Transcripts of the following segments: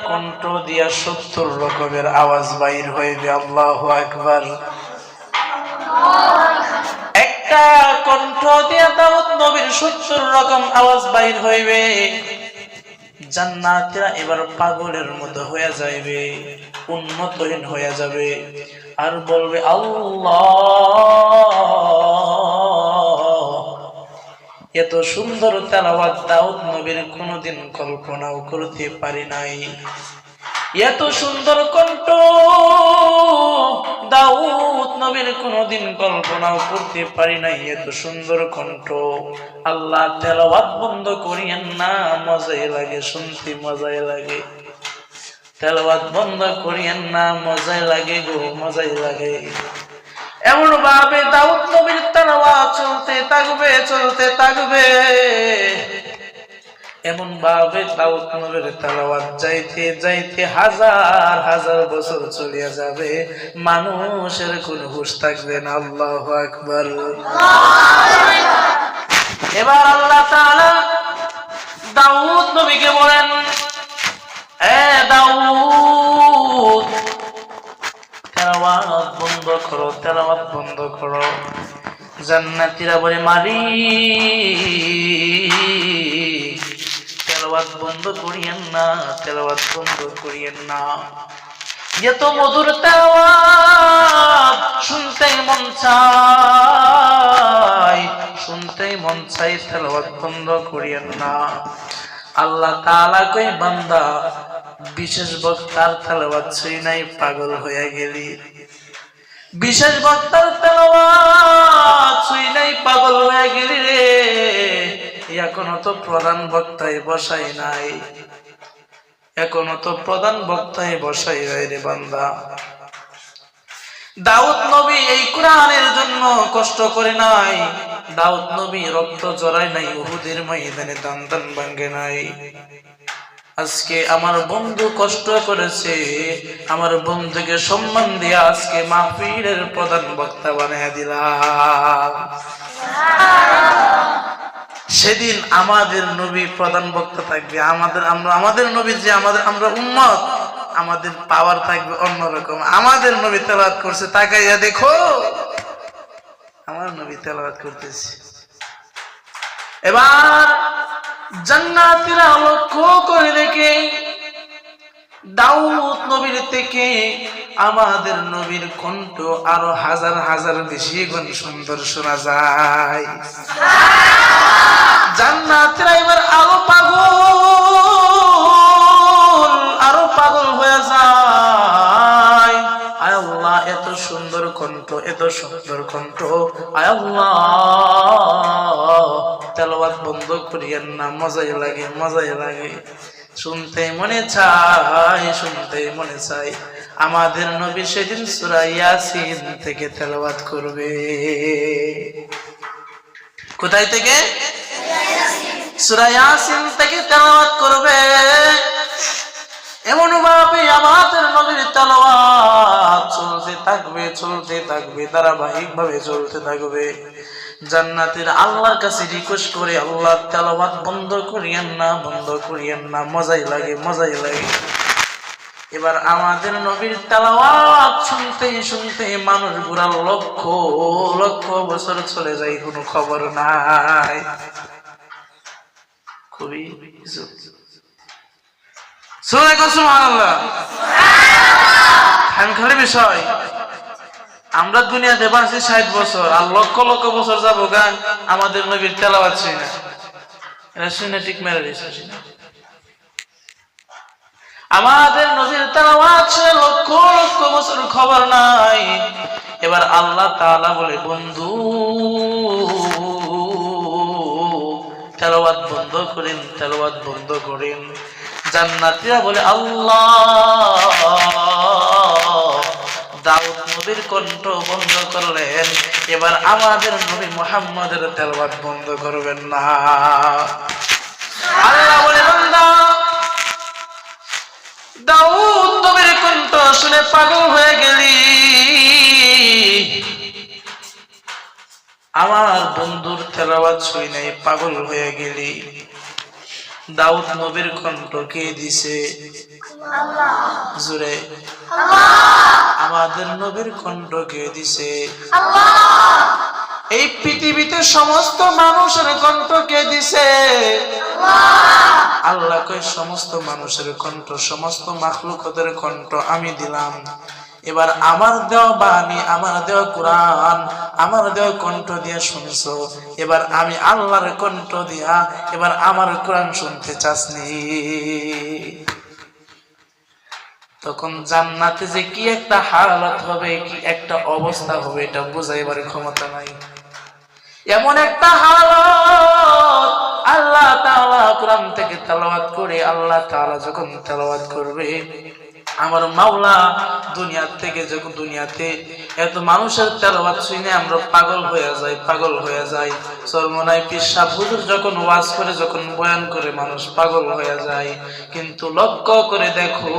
কণ্ঠ দিয়া 70 রকমের আওয়াজ বাইর হইবে। আল্লাহু আকবার। একটা কণ্ঠ দিয়া দাউদ নবীর 70 রকম আওয়াজ বাইর হইবে। জান্নাতীরা এবার পাগলের মতো হয়ে যাইবে, উন্নতহীন হয়ে যাবে, আর বলবে আল্লাহ, এত সুন্দর তেলাওয়াত দাউদ নবীর কোনদিন কল্পনাও করতে পারি নাই। এত সুন্দর কণ্ঠ দাউদ নবীর কোনদিন কল্পনাও করতে পারি নাই। এত সুন্দর কণ্ঠ। আল্লাহ, তেলাওয়াত বন্ধ করিয়েন না, মজাই লাগে শুনতে, মজাই লাগে। তেলাওয়াত বন্ধ করিয়েন না, মজাই লাগে গো, মজাই লাগে। এমন ভাবে দাউদ নবীর তেলাওয়াত চলতে থাকবে, চলতে থাকবে। এমন ভাবে দাউদ নবীর তেলাওয়াত যাইতে যাইতে হাজার হাজার বছর চলিয়া যাবে, মানুষের কোনো হুঁশ থাকবে না। আল্লাহু আকবার। এবার আল্লাহ তাআলা দাউদ নবীকে বলেন, এ দাউদ, তেলাওয়াত বন্ধ করো, তেলাওয়াত বন্ধ করো। জান্নাতীরা বলে, মালিক, তেলাওয়াত বন্ধ করিয়েন না, তেলাওয়াত বন্ধ করিয়েন না। এত মধুর তেলাওয়াত শুনতেই মন চায়, শুনতেই মন চাই, তেলাওয়াত বন্ধ করিয়েন না। আল্লাহ তাআলা কই, বান্দা, বিশেষ বক্তার তেলাওয়াত শুই নাই পাগল হয়ে গেলি, বিশেষ বক্তার তেলাওয়াত শুই নাই পাগল হয়ে গেলি রে। এখনো তো প্রধান বক্তায় বসাই নাই, এখনো তো প্রধান বক্তায় বসাই নাই রে বান্দা। দাউদ নবী এই কোরআনের জন্য কষ্ট করে নাই, দাউদ নবী রক্ত জড়ায় নাই, উহুদের ময়দানে দান দান ভাঙে নাই। আজকে আমার বন্ধু কষ্ট করেছে, আমার বন্ধুকে সম্মান দিয়ে আজকে মাহফিলের প্রধান বক্তা বানিয়ে দিলাম। সেদিন আমাদের নবী প্রধান বক্তা থাকবে, আমাদের নবী যে আমরা উম্মত, আমাদের পাওয়ার থাকবে অন্যরকম। আমাদের নবী তেলাওয়াত করছে, তাকাইয়া দেখো, আমার নবী তেলাওয়াত করতেছে। এবার জান্নাতীরা লক্ষ্য করে দেখে দাউদ নবীর থেকে আমাদের নবীর কণ্ঠ আরো হাজার হাজার বেশি গুণ সুন্দর শোনা যায়। জান্নাতীরা এবার আরো পাগল হয়ে যায়। আয় আল্লাহ, এত সুন্দর কণ্ঠ, এত সুন্দর কণ্ঠ, আয় আল্লাহ, তেলাওয়াত বন্ধ করিয়েন না, মজাই লাগে, মজাই লাগে, শুনতে মনে চাই, শুনতে মনে চাই। আমাদের নবী সেদিন সূরা ইয়াসিন থেকে তেলাওয়াত করবে। কোথায় থেকে? সূরা ইয়াসিন থেকে তেলাওয়াত করবে। এমন ভাবে আমাদের নবীর তেলাওয়াত চলতে থাকবে, চলতে থাকবে, ধারাবাহিক ভাবে চলতে থাকবে। জান্নাতীরা আল্লাহর কাছে রিকোয়েস্ট করে, আল্লাহ, তেলাওয়াত বন্ধ করিয়েন না, বন্ধ করিয়েন না, মজাই লাগে, মজাই লাগে। এবার আমাদের নবীর তেলাওয়াত শুনতে শুনতে মানুষ গুলা লক্ষ লক্ষ বছর চলে যায়, কোনো খবর নাই। খুবই সুবহানাল্লাহ, খালি বিষয়। আমরা দুনিয়াতে বাঁচি 60 বছর, আর লক্ষ লক্ষ বছর যাবো গান আমাদের নবীর তেলাওয়াত শুনি না। এটা শুনে ঠিক মেরে দিয়েছে। আমাদের নবীর তেলাওয়াত শুনে লক্ষ লক্ষ বছর খবর নাই। এবার আল্লাহ তাআলা বলে, বন্ধু, তেলাওয়াত বন্ধ করেন, তেলাওয়াত বন্ধ করেন। জান্নাতীরা বলে, আল্লাহ, দাউদ নবীর কণ্ঠ বন্ধ করলেন, এবার আমাদের নবী মুহাম্মদের তেলাওয়াত বন্ধ করবেন না। আল্লাহ বলে, বান্দা, দাউদ নবীর কণ্ঠ শুনে পাগল হয়ে গেলি, আমার বন্ধুর তেলাওয়াত শুই নাই পাগল হয়ে গেলি। দাউদ নবীর কণ্ঠ কে দিছে? জোরে আমাদের নবীর কণ্ঠ কে দিছে? এই পৃথিবীতে সমস্ত মানুষের কণ্ঠ কে দিছে? আল্লাহ কই সমস্ত মানুষের কণ্ঠ, সমস্ত মাখলুকতের কণ্ঠ আমি দিলাম। এবার আমার দেওয়া বাণী, আমার দেওয়া কোরআন, আমার দেওয়া কণ্ঠ দিয়ে শুনছো, এবার আমি আল্লাহর কণ্ঠ দিয়া এবার আমার কোরআন শুনতে চাসনি? তখন জান্নাতে যে কি একটা হালাত হবে, কি একটা অবস্থা হবে, এটা বুঝাইবার ক্ষমতা নাই। এমন একটা হালাত আল্লাহ তাআলা কোরআন থেকে তেলাওয়াত করে, আল্লাহ তাআলা যখন তেলাওয়াত করবে, আমার মাওলা দুনিয়াতে এত মানুষের তেলাওয়াত শুনে আমরা পাগল হয়ে যাই। চরমনাই পীর সাহেব হুজুর যখন ওয়াজ করে, যখন বয়ান করে, মানুষ পাগল হয়ে যায়। কিন্তু লক্ষ্য করে দেখো,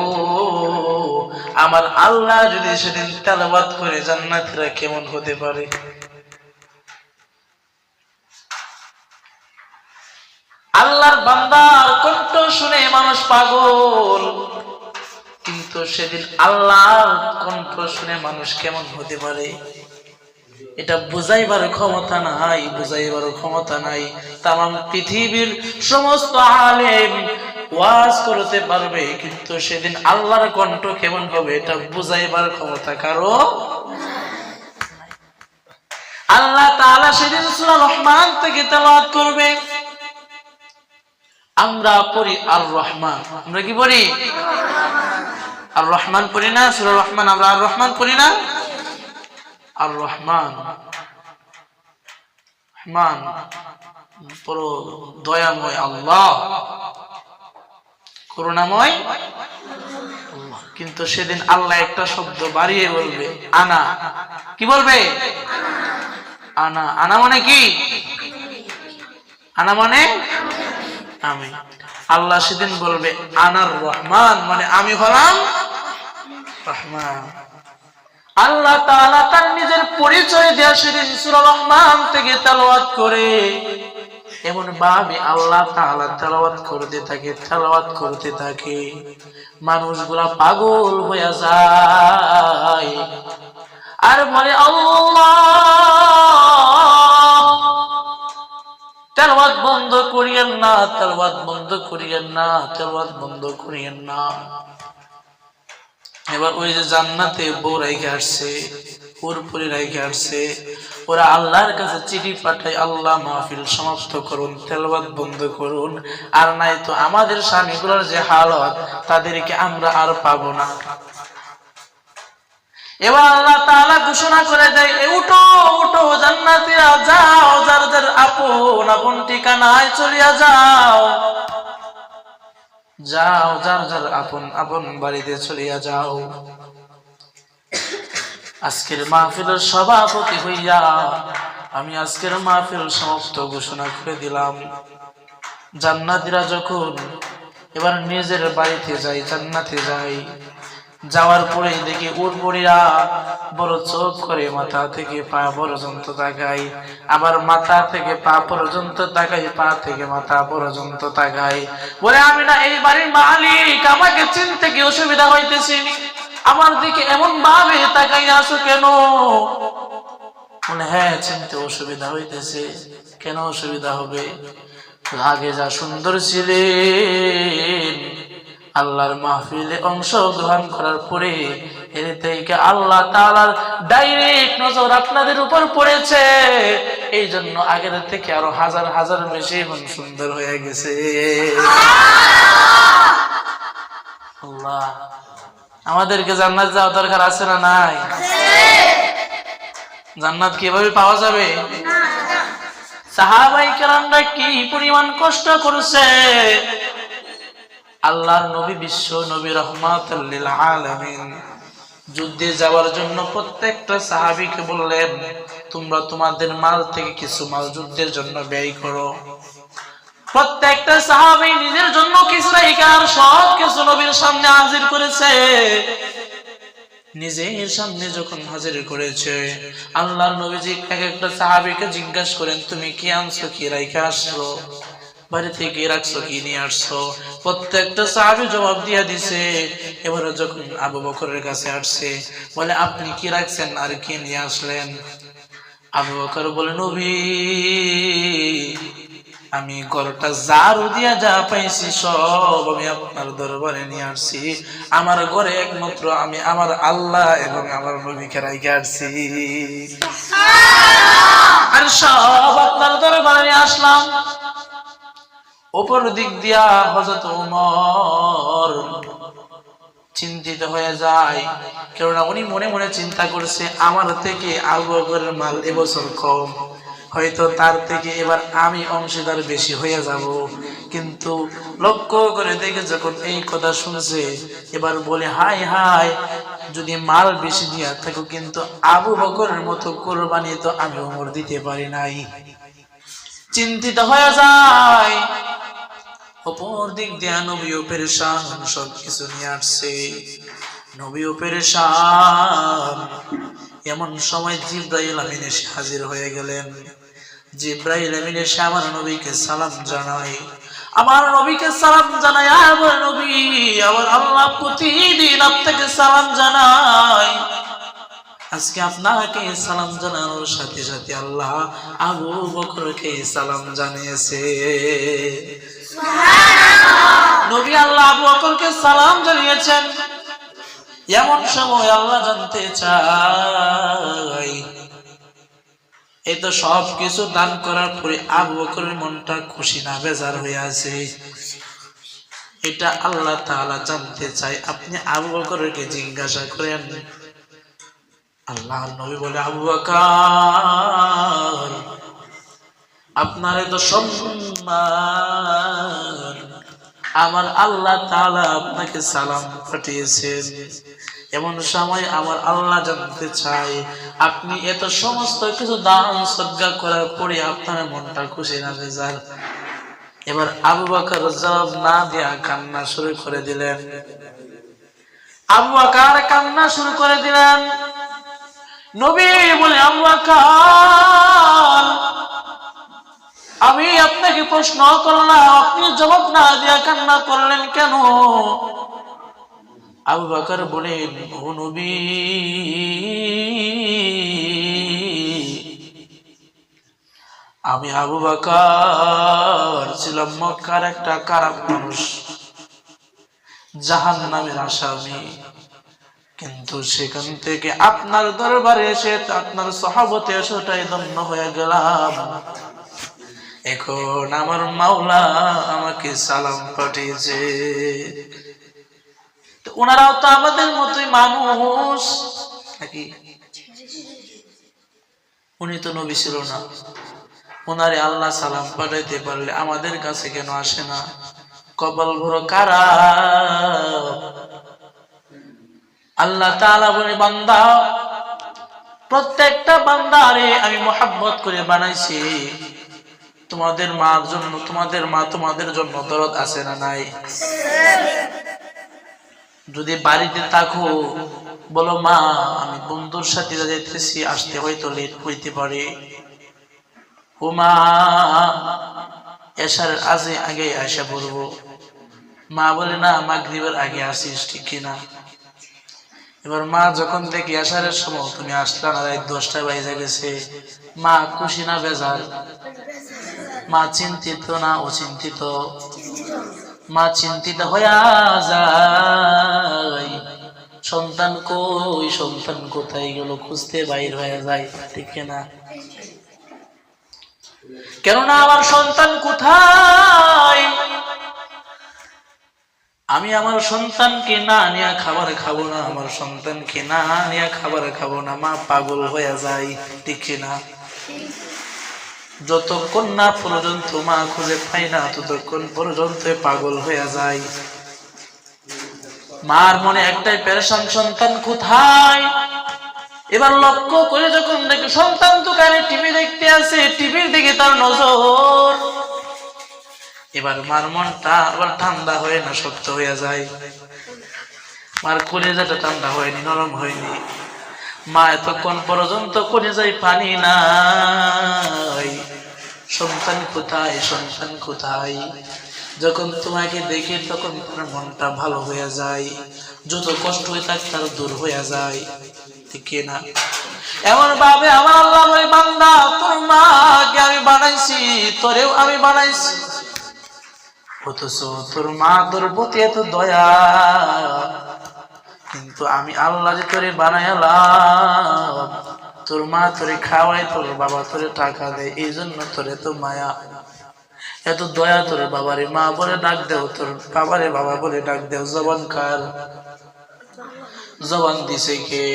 আমার আল্লাহ যদি সেদিন তেলাওয়াত করে, জান্নাতীরা কেমন হতে পারে? আল্লাহর বান্দার কণ্ঠ শুনে মানুষ পাগল, কিন্তু সেদিন আল্লাহর কণ্ঠ শুনে মানুষ কেমন হতে পারে? এটা বুঝাইবার ক্ষমতা নাই। তামাম পৃথিবীর সমস্ত আলেম ওয়াজ করতে পারবে, কিন্তু সেদিন আল্লাহর কণ্ঠ কেমন হবে এটা বুঝাইবার ক্ষমতা কারো। আল্লাহ তাআলা সেদিন সূরা রহমান থেকে তেলাওয়াত করবে। আমরা পড়ি আর রহমান, আমরা কি পড়ি? আর রহমান পড়ি না? সূরা রহমান আমরা আর রহমান পড়ি না? আর রহমান পুরো দয়াময় আল্লাহ, করুণাময় আল্লাহ। কিন্তু সেদিন আল্লাহ একটা শব্দ বাড়িয়ে বলবে, আনা। কি বলবে? আনা। আনা মানে কি? আনা মানে আমি। আল্লাহ সেদিন বলবে আনার রহমান, মানে আমি হলাম রহমান। আল্লাহ তাআলা তার নিজের পরিচয় দেয়া সেদিন সূরা রহমান থেকে তেলাওয়াত করে, এমন ভাবে আল্লাহ তাআলা তেলাওয়াত করতে থাকে, মানুষগুলা পাগল হয়ে যায় আর বলে আল্লাহ, তেলাওয়াত বন্ধ করিয়েন না, তেলাওয়াত বন্ধ করিয়েন না, তেলাওয়াত বন্ধ করিয়েন না। এবার ওই যে জান্নাতে বউ রাইখে আসছে, পুরপুরি রাইখে আসছে, ওরা আল্লাহর কাছে চিঠি পাঠায়, আল্লাহ মাহফিল সমাপ্ত করুন, তেলাওয়াত বন্ধ করুন, আর নাই তো আমাদের স্বামীগুলোর যে হালত, তাদেরকে আমরা আর পাবো না। এবার আল্লাহ তাআলা ঘোষণা করে দেয়, উঠো উঠো জান্নাতীরা, যাও যার যার আপন ঠিকানায় চলিয়া যাও, যাও যার যার আপন বাড়িতে চলিয়া যাও। আজকের মাহফিলের সভাপতি হইয়া আমি আজকের মাহফিল সমাপ্ত ঘোষণা করে দিলাম। জান্নাতীরা যখন এবার নিজের বাড়িতে যায়, জান্নাতে যায়, যাওয়ার পরে দেখি উটপড়িরা বড় চোখ করে মাথা থেকে পা পর্যন্ত তাকাই, আবার মাথা থেকে পা পর্যন্ত তাকাই, পা থেকে মাথা পর্যন্ত তাকাই, বলে আমি না এই বাড়ির মালিক, আমাকে চিনতে কি অসুবিধা হইতেছে? আমার দিকে এমন ভাবে তাকাই আসো কেন? বলে হ্যাঁ, চিনতে অসুবিধা হইতেছে। কেন অসুবিধা হবে? আগে যা সুন্দর ছিলেন, আল্লাহর মাহফিলে অংশগ্রহণ করার পরে এর থেকে আল্লাহ তাআলার ডাইরেক্ট নজর আপনাদের উপর পড়েছে, এই জন্য আগের থেকে আরো হাজার হাজার বেশি সুন্দর হয়ে গেছে। আল্লাহ, আমাদেরকে জান্নাত যাওয়া দরকার আছে না নাই? জান্নাত কিভাবে পাওয়া যাবে? সাহাবায়ে কেরামরা কি পরিমাণ কষ্ট করেছে। আল্লাহর নবী, বিশ্ব নবী রাহমাতুল লিল আলামিন, যুদ্ধে যাওয়ার জন্য প্রত্যেকটা সাহাবীকে বললেন, তোমরা তোমাদের মাল থেকে কিছু মাল যুদ্ধের জন্য ব্যয় করো। প্রত্যেকটা সাহাবী নিজের জন্য কিছু রেখে আর সব কিছু নবীর সামনে হাজির করেছে। নিজের সামনে যখন হাজির করেছে, আল্লাহর নবীজি এক একটা সাহাবীকে জিজ্ঞাসা করেন, তুমি কি আনছো, কি রাইখা আসছো? বাড়ি থেকে রাখছো কি নিয়ে আসছো? প্রত্যেকটা সাহাবী জবাব দিয়ে দিছে। এবারে যখন আবু বকরের কাছে আসছে, বলে আপনি কি রাখছেন আর কি নিয়ে আসলেন? আবু বকর বলে, নবী, আমি ঘরটা ঝাড়ু দিয়া যা পাইছি সব আমি আপনার দরবারে নিয়ে আসছি। আমার ঘরে একমাত্র আমি আমার আল্লাহ এবং আমার নবীকে রাইখে আসছি, আর সব আপনার দরবারে নিয়ে আসলাম। উপর দিক দিয়া হযরত ওমর চিন্তিত হয়ে যায়, কেননা উনি মনে মনে চিন্তা করছে আমার থেকে আবু বকরের মাল এবছর কম, হয়তো তার থেকে এবার আমি অংশীদার বেশি হয়ে যাব। কিন্তু লক্ষ্য করে দেখে যখন এই কথা শুনছে, এবার বলে হায় হায়, যদি মাল বেশি দিয়া থাকো কিন্তু আবু বকরের মতো কোরবানি তো আমি ওমর দিতে পারি নাই। চিন্তিত হয়ে যায়। অপর দিক দিয়ে নবীও পেরেশান, সবকিছু নিয়ে আসছে, নবীও পেরেশান। এমন সময় জিবরাইল আমিন এসে হাজির হয়ে গেলেন। জিবরাইল আমিন এসে আমার নবীকে সালাম জানায়, আমার নবীকে সালাম জানায়, আমার নবী, আমার আল্লাহ প্রতিদিন আপনাকে সালাম জানায়, আজকে আপনাকে সালাম জানানোর সাথে সাথে আল্লাহ আবু বকরকে সালাম জানিয়েছে। নবী আল্লাহ আবু বকরকে সালাম জানিয়েছেন। এমন সময় আল্লাহ জানতে চাই, এই তো সবকিছু দান করার পরে আবু বকরের মনটা খুশি না বেজার হয়ে আছে, এটা আল্লাহ তাআলা জানতে চাই। আপনি আবু বকরকে জিজ্ঞাসা করেন। আল্লাহ নবী বলে, আবু বকর, আপনার এত সম্মান, আমার আল্লাহ তাআলা আপনাকে সালাম পাঠিয়েছেন। এমন সময় আমার আল্লাহ জানতে চাই, আপনি এত সমস্ত কিছু দান সদকা করার পরে আপনার মনটা খুশি না বেজার? এবার আবু বকর জবাব না দিয়া কান্না শুরু করে দিলেন। আবু বকর কান্না শুরু করে দিলেন। নবী বলে, আবু বকর, আমি আপনাকে প্রশ্ন করলাম, আপনি জবাব না দিয়া কান্না করলেন কেন? আবু বকর বলেন, ও নবী, আমি আবু বকর ছিলাম মক্কার একটা খারাপ মানুষ, জাহান্নামের আসামি, কিন্তু সেখান থেকে আপনার দরবারে এসে আপনার সহবতে এসেটাই ধন্য হয়ে গেলাম। এখন আমার মাওলা আমাকে সালাম পাঠিয়েছে। ওনারাও তো আমাদের মতোই মানুষ নাকি? উনি তো নবী ছিল না, ওনারে আল্লাহ সালাম পাঠাইতে পারলে আমাদের কাছে কেন আসে না? কপাল বড় খারাপ। আল্লাহ তাআলা বলে, বান্দা, প্রত্যেকটা বান্দারে আমি মোহাব্বত করে বানাইছি। তোমাদের মার জন্য, তোমাদের মা তোমাদের জন্য দরদ আছে না নাই? যদি বাড়িতে থাকো, বলো মা আমি বন্ধুর সাথে যাইতেছি, আসতে হয়তো লেট হইতে পারে, ও মা এশার আগে আসা পড়বো। মা বলে, না মাগরিবের আগে আসিস, ঠিক কিনা? এবার মা যখন দেখি এশারের সময় তুমি আসলা না, রাত 10টা বাজে গেছে, মা খুশি না বেজার? মা চিন্তিত না অচিন্তিত? মা চিন্তিত হইয়া যায়, সন্তান কই, সন্তান কোথায় গেল, খুঁজতে বাইর হয়ে যায়, ঠিক না? কেননা আমার সন্তান কোথায়? আমি আমার সন্তানকে না নিয়ে খাবার খাবো না, আমার সন্তানকে না নিয়ে খাবার খাবো না, মা পাগল হয়ে যায়, ঠিক না? যতক্ষণ না পর্যন্ত মা খুঁজে পাই না, ততক্ষণ পর্যন্ত পাগল হয়ে যায়। মার মনে একটাই পেরেশান, সন্তান কোথায়? এবার লক্ষ্য করে যখন দেখে সন্তান দোকানে টিভি দেখতে আসে, টিভির দিকে তার নজর, এবার মার মনটা আবার ঠান্ডা হয়ে না শক্ত হয়ে যায়। মার কলিজাটা ঠান্ডা হয়নি, নরম হয়নি। মা এতক্ষণ পর্যন্ত কলিজায় পানি নাই, সন্তান কোথায়, সন্তান কোথায়। যখন তোমাকে দেখে তখন তোমার মনটা ভালো হয়ে যায়, যত কষ্ট হয়ে থাকে তার দূর হয়ে যায়, ঠিক না? এমন ভাবে আমার আল্লাহ বলে, বান্দা তোর মাকে আমি বানাইছি, তোরেও আমি বানাইছি, অথচ তোর মা তোর প্রতি এত দয়া, কিন্তু আমি আল্লাহ যে তোরে বানাইলাম, তোর মা তোরে খাওয়ায়, তোর বাবা তোরে টাকা দেয়, এই জন্য তোর এত মায়া, এত দয়া। তোর বাবারে মা বলে ডাক দেও, তোর বাবারে বাবা বলে ডাক দেও। জবান কার? জবান দিছে কে?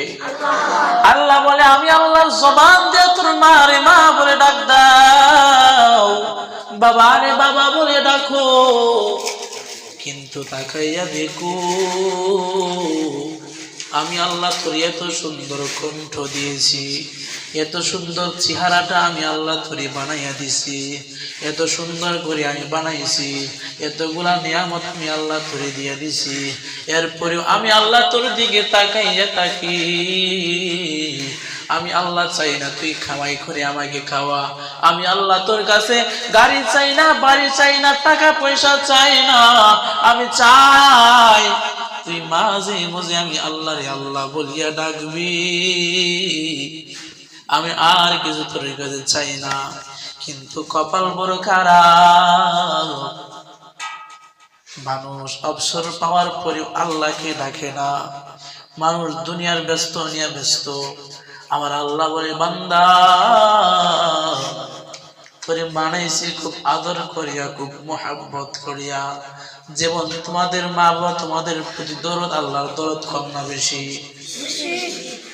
আল্লাহ বলে, আমি আল্লাহর জবান দিয়ে তোর মারে মা বলে ডাক দাও, বাবারে বাবা বলে ডাকো। কিন্তু তাকাইয়া দেখো, আমি আল্লাহ তোর এত সুন্দর কণ্ঠ দিয়েছি, এত সুন্দর চেহারাটা আমি আল্লাহ তোরে বানাইয়া দিছি, এত সুন্দর করে আমি বানাইছি, এতগুলা নিয়ামত আমি আল্লাহ তোরে দিয়ে দিছি, এরপরেও আমি আল্লাহ তোর দিকে তাকাইয়া থাকি। আমি আল্লাহ চাই না তুই খাওয়াই করে আমাকে খাওয়া, আমি আল্লাহ তোর কাছে গাড়ি চাই না, বাড়ি চাই না, টাকা পয়সা চাই না, আমি চাই তুই মাঝে মাঝে আমি আল্লাহ রে আল্লাহ বলিয়া ডাকবি, আমি আর কিছু তোর কাছে চাই না। কিন্তু কপাল বড় খারাপ, মানুষ অবসর পাওয়ার পরেও আল্লাহকে ডাকে না, মানুষ দুনিয়ার ব্যস্ত নিয়ে ব্যস্ত। আমার আল্লাহ বলে, বান্দা তোরে বানাইছি খুব আদর করিয়া, খুব মোহাব্বত করিয়া, যেমন তোমাদের মা বাবা তোমাদের প্রতি দরদ, আল্লাহর দরদ কম না বেশি?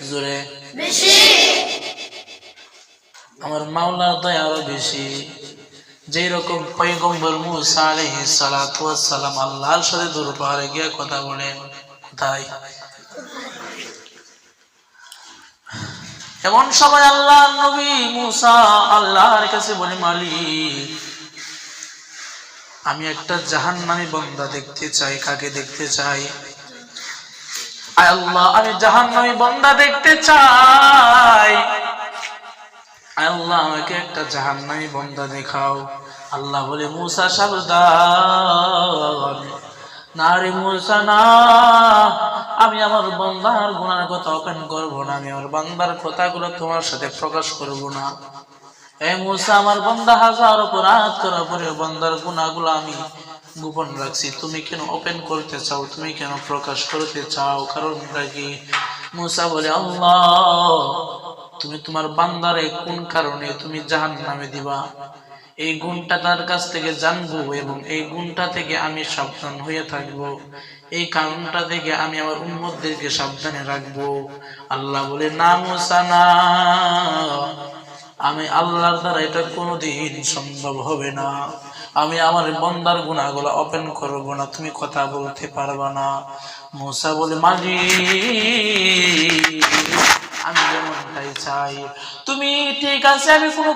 জোরে বেশি। আমার মাওলার দয়া আরো বেশি। যেই রকম পয়গম্বর মুসা আলাইহিস সালাতু ওয়াস সালাম আল্লাহর সাথে দরবারে গিয়ে কথা বলেন, কোথায়? এমন সময় আল্লাহর নবী মুসা আল্লাহর কাছে বলে, মালিক আমি একটা জাহান্নামী বান্দা দেখতে চাই। কাকে দেখতে চাই? আয় আল্লাহ, আমি জাহান্নামী বান্দা দেখতে চাই, আয় আল্লাহ আমাকে একটা জাহান্নামী বান্দা দেখাও। আল্লাহ বলে, মুসা সাবধান, না রে মুসা না, আমি আমার বান্দার গুনার কথা ওপেন করবো না, আমি আমার বান্দার কথাগুলো তোমার সাথে প্রকাশ করবো না। এই মুসা, আমার বান্দা হাজার অপরাধ করার পরে বান্দার গুনাহগুলো আমি গোপন রাখছি, তুমি কেন ওপেন করতে চাও, তুমি কেন প্রকাশ করতে চাও, কারণটা কি? মুসা বলে, আল্লাহ তুমি তোমার বান্দারে কোন কারণে তুমি জাহান্নামে দিবা, এই গুণটা তার কাছ থেকে জানবো এবং এই গুণটা থেকে আমি সাবধান হয়ে থাকবো, এই কারণটা থেকে আমি আমার উম্মতদেরকে সাবধানে রাখবো। আল্লাহ বলে, না মুসা না, আমি আল্লাহর দ্বারা এটা কোনোদিন সম্ভব হবে না, আমি আমার বান্দার গুনাহগুলো ওপেন করব না, তুমি কথা বলতে পারবা না। মুসা বলে, মালিক আমি যেমনটাই চাই, তুমি ঠিক আছে, আমি কোনো